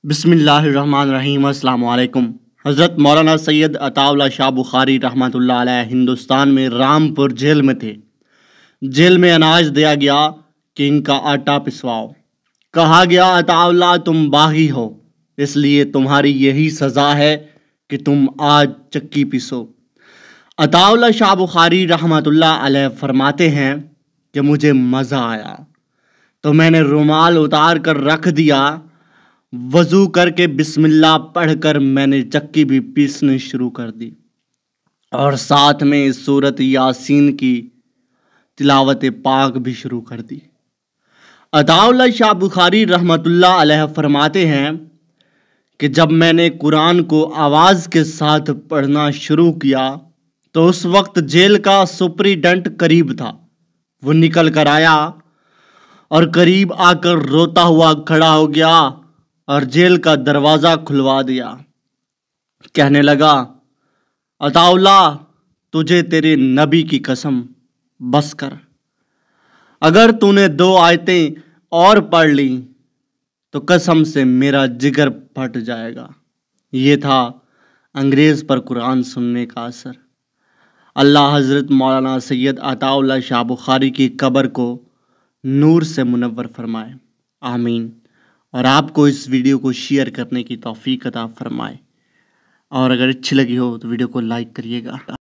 بسم اللہ الرحمن الرحیم۔ السلام علیکم۔ حضرت مولانا سید عطا اللہ شاہ بخاری رحمۃ اللہ علیہ ہندوستان میں رامپور جیل میں تھے۔ جیل میں اناج دیا گیا کہ ان کا آٹا پسواؤ۔ کہا گیا عطا اللہ تم باغی ہو، اس لیے تمہاری یہی سزا ہے کہ تم آج چکی پیسو۔ عطا اللہ شاہ بخاری رحمۃ اللہ علیہ فرماتے ہیں کہ مجھے مزہ آیا تو میں نے رومال اتار کر رکھ دیا، وضو کر کے بسم اللہ پڑھ کر میں نے چکی بھی پیسنی شروع کر دی اور ساتھ میں سورت یاسین کی تلاوت پاک بھی شروع کر دی۔ عطا اللہ شاہ بخاری رحمۃ اللہ علیہ فرماتے ہیں کہ جب میں نے قرآن کو آواز کے ساتھ پڑھنا شروع کیا تو اس وقت جیل کا سپریڈنٹ قریب تھا۔ وہ نکل کر آیا اور قریب آ کر روتا ہوا کھڑا ہو گیا اور جیل کا دروازہ کھلوا دیا۔ کہنے لگا عطا اللہ تجھے تیرے نبی کی قسم بس کر، اگر تو نے 2 آیتیں اور پڑھ لیں تو قسم سے میرا جگر پھٹ جائے گا۔ یہ تھا انگریز پر قرآن سننے کا اثر۔ اللہ حضرت مولانا سید عطا اللہ شاہ بخاری کی قبر کو نور سے منور فرمائے، آمین۔ اور آپ کو اس ویڈیو کو شیئر کرنے کی توفیق عطا فرمائے، اور اگر اچھی لگی ہو تو ویڈیو کو لائک کریے گا۔